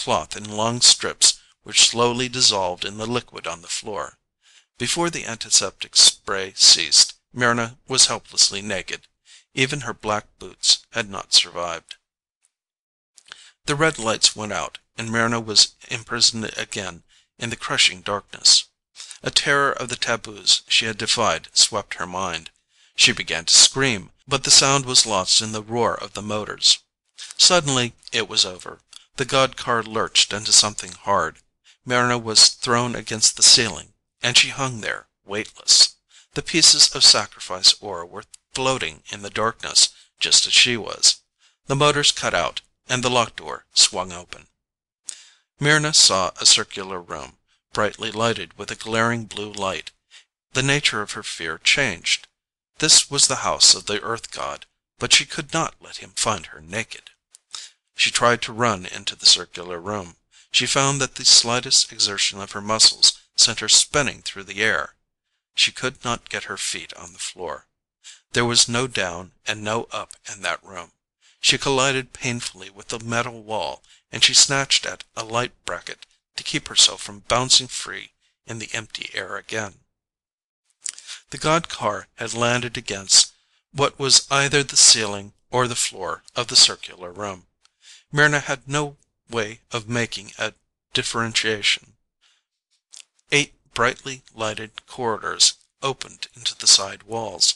cloth in long strips which slowly dissolved in the liquid on the floor. Before the antiseptic spray ceased, Myrna was helplessly naked. Even her black boots had not survived. The red lights went out, and Myrna was imprisoned again in the crushing darkness. A terror of the taboos she had defied swept her mind. She began to scream, but the sound was lost in the roar of the motors. Suddenly it was over. The god car lurched into something hard. Myrna was thrown against the ceiling, and she hung there, weightless. The pieces of sacrifice ore were floating in the darkness, just as she was. The motors cut out, and the lock door swung open. Myrna saw a circular room, brightly lighted with a glaring blue light. The nature of her fear changed. This was the house of the earth god, but she could not let him find her naked. She tried to run into the circular room. She found that the slightest exertion of her muscles sent her spinning through the air. She could not get her feet on the floor. There was no down and no up in that room. She collided painfully with the metal wall, and she snatched at a light bracket to keep herself from bouncing free in the empty air again. The god car had landed against what was either the ceiling or the floor of the circular room. Myrna had no way of making a differentiation. 8 brightly lighted corridors opened into the side walls.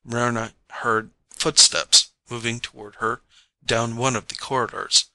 Myrna heard footsteps moving toward her down one of the corridors.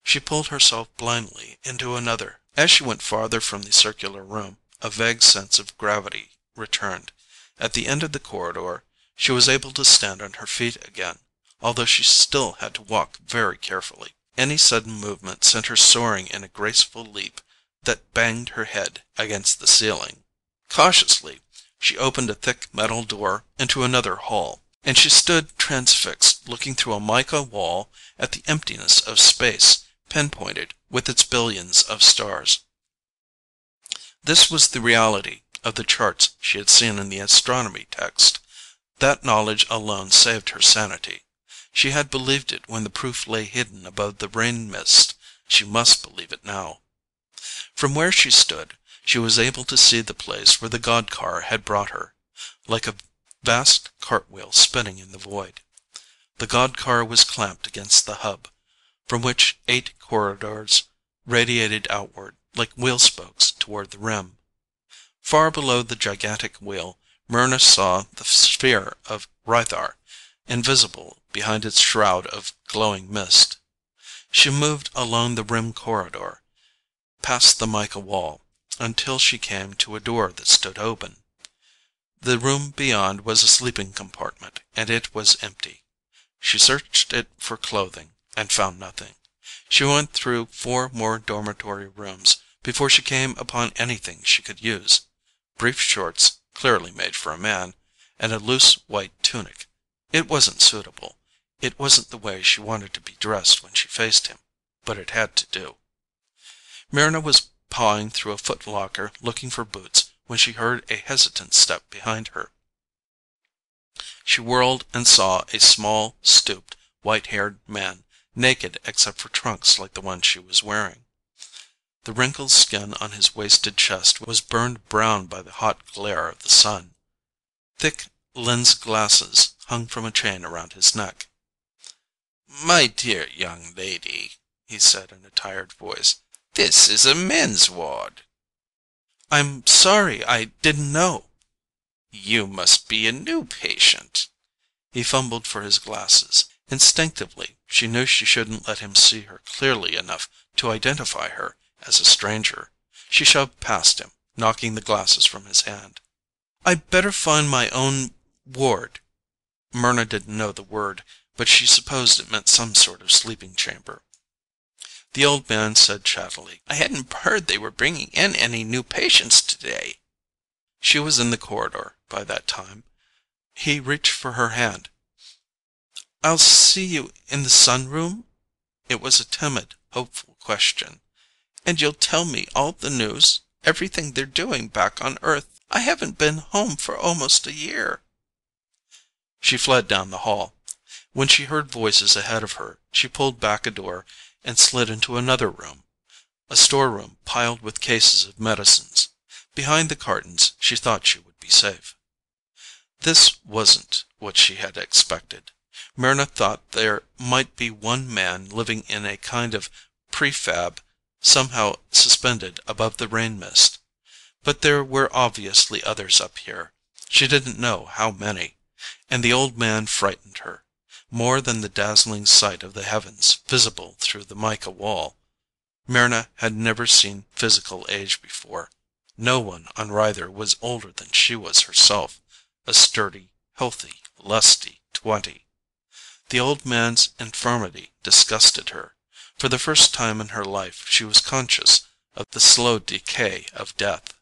She pulled herself blindly into another. As she went farther from the circular room, a vague sense of gravity returned. At the end of the corridor, she was able to stand on her feet again, although she still had to walk very carefully. Any sudden movement sent her soaring in a graceful leap that banged her head against the ceiling. Cautiously, she opened a thick metal door into another hall, and she stood transfixed, looking through a mica wall at the emptiness of space, pinpointed with its billions of stars. This was the reality of the charts she had seen in the astronomy text. That knowledge alone saved her sanity. She had believed it when the proof lay hidden above the rain mist. She must believe it now. From where she stood, she was able to see the place where the god car had brought her, like a vast cartwheel spinning in the void. The god car was clamped against the hub, from which 8 corridors radiated outward like wheel spokes toward the rim. Far below the gigantic wheel, Myrna saw the sphere of Rythar, invisible behind its shroud of glowing mist. She moved along the rim corridor, past the mica wall, until she came to a door that stood open. The room beyond was a sleeping compartment, and it was empty. She searched it for clothing, and found nothing. She went through 4 more dormitory rooms before she came upon anything she could use. Brief shorts, clearly made for a man, and a loose white tunic. It wasn't suitable. It wasn't the way she wanted to be dressed when she faced him, but it had to do. Myrna was pawing through a footlocker looking for boots when she heard a hesitant step behind her. She whirled and saw a small, stooped, white-haired man, naked except for trunks like the one she was wearing. The wrinkled skin on his wasted chest was burned brown by the hot glare of the sun. Thick lens glasses hung from a chain around his neck. "My dear young lady," he said in a tired voice, "this is a men's ward." "I'm sorry, I didn't know." "You must be a new patient." He fumbled for his glasses. Instinctively, she knew she shouldn't let him see her clearly enough to identify her as a stranger. She shoved past him, knocking the glasses from his hand. "I'd better find my own ward." Myrna didn't know the word, but she supposed it meant some sort of sleeping chamber. The old man said chattily, "I hadn't heard they were bringing in any new patients today." She was in the corridor by that time. He reached for her hand. "I'll see you in the sunroom?" It was a timid, hopeful question. "And you'll tell me all the news, everything they're doing back on Earth. I haven't been home for almost a year." She fled down the hall. When she heard voices ahead of her, she pulled back a door and slid into another room. a storeroom piled with cases of medicines. Behind the cartons, she thought she would be safe. This wasn't what she had expected. Myrna thought there might be one man living in a kind of prefab somehow suspended above the rain mist. But there were obviously others up here. She didn't know how many. And the old man frightened her, more than the dazzling sight of the heavens visible through the mica wall. Myrna had never seen physical age before. No one on Rythar was older than she was herself, a sturdy, healthy, lusty 20. The old man's infirmity disgusted her. For the first time in her life she was conscious of the slow decay of death.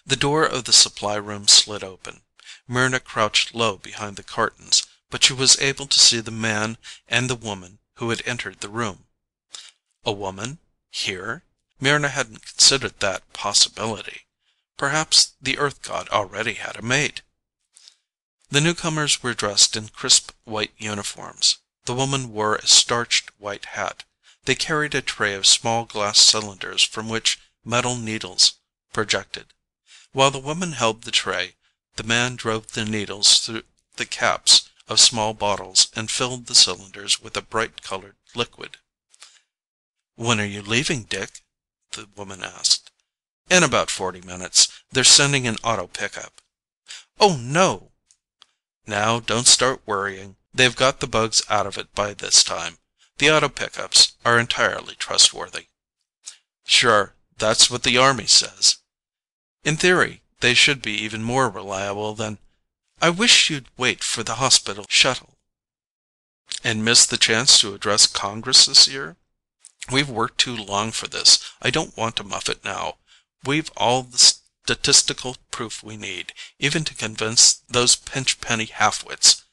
The door of the supply room slid open. Myrna crouched low behind the cartons, but she was able to see the man and the woman who had entered the room. A woman? Here? Myrna hadn't considered that possibility. Perhaps the Earth god already had a mate. The newcomers were dressed in crisp white uniforms. The woman wore a starched white hat. They carried a tray of small glass cylinders from which metal needles projected. While the woman held the tray, the man drove the needles through the caps of small bottles and filled the cylinders with a bright-colored liquid. "When are you leaving, Dick?" the woman asked. "In about 40 minutes. They're sending an auto pickup." "Oh, no!" "Now, don't start worrying. They've got the bugs out of it by this time. The auto pickups are entirely trustworthy." "Sure, that's what the Army says." "In theory, they should be even more reliable than—" "I wish you'd wait for the hospital shuttle." "And miss the chance to address Congress this year? We've worked too long for this. I don't want to muff it now. We've all the statistical proof we need, even to convince those pinchpenny halfwits.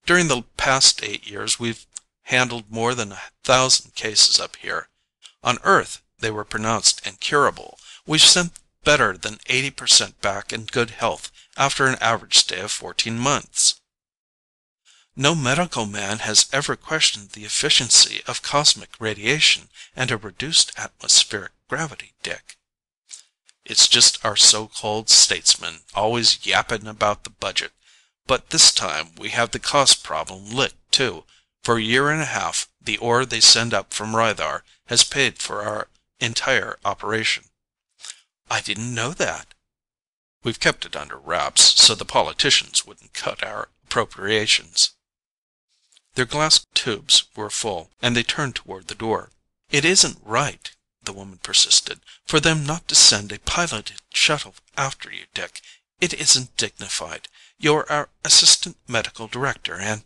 During the past 8 years, we've handled more than 1,000 cases up here. On Earth, they were pronounced incurable. We've sent better than 80% back in good health after an average stay of 14 months. No medical man has ever questioned the efficiency of cosmic radiation and a reduced atmospheric gravity, Dick." "It's just our so-called statesmen always yapping about the budget. But this time we have the cost problem licked, too. For a year and a half, the ore they send up from Rythar has paid for our entire operation." "I didn't know that." "We've kept it under wraps so the politicians wouldn't cut our appropriations." Their glass tubes were full, and they turned toward the door. "It isn't right," the woman persisted, "for them not to send a piloted shuttle after you, Dick. It isn't dignified. You're our assistant medical director and—"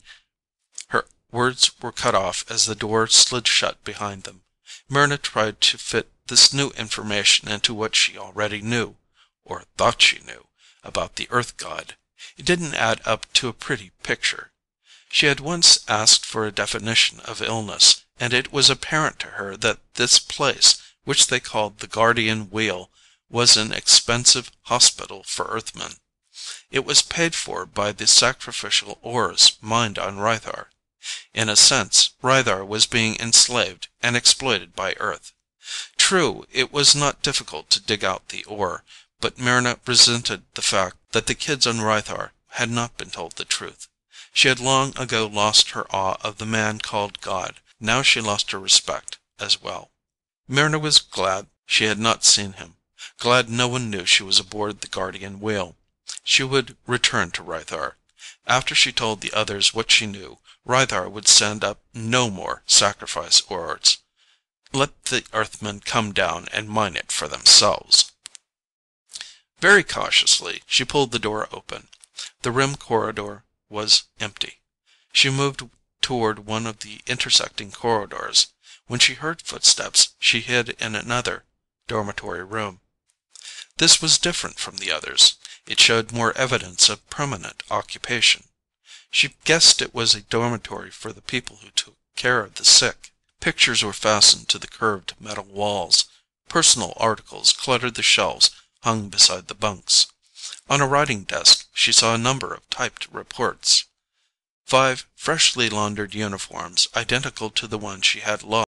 Her words were cut off as the door slid shut behind them. Myrna tried to fit this new information into what she already knew, or thought she knew, about the Earth god. It didn't add up to a pretty picture. She had once asked for a definition of illness, and it was apparent to her that this place, which they called the Guardian Wheel, was an expensive hospital for Earthmen. It was paid for by the sacrificial ores mined on Rythar. In a sense, Rythar was being enslaved and exploited by Earth. True, it was not difficult to dig out the ore, but Myrna resented the fact that the kids on Rythar had not been told the truth. She had long ago lost her awe of the man called God. Now she lost her respect as well. Myrna was glad she had not seen him, glad no one knew she was aboard the Guardian Wheel. She would return to Rythar. After she told the others what she knew, Rythar would send up no more sacrifice ores. Let the Earthmen come down and mine it for themselves. Very cautiously, she pulled the door open. The rim corridor was empty. She moved toward one of the intersecting corridors. When she heard footsteps, she hid in another dormitory room. This was different from the others. It showed more evidence of permanent occupation. She guessed it was a dormitory for the people who took care of the sick. Pictures were fastened to the curved metal walls. Personal articles cluttered the shelves hung beside the bunks. On a writing desk, she saw a number of typed reports. 5 freshly laundered uniforms, identical to the one she had lost.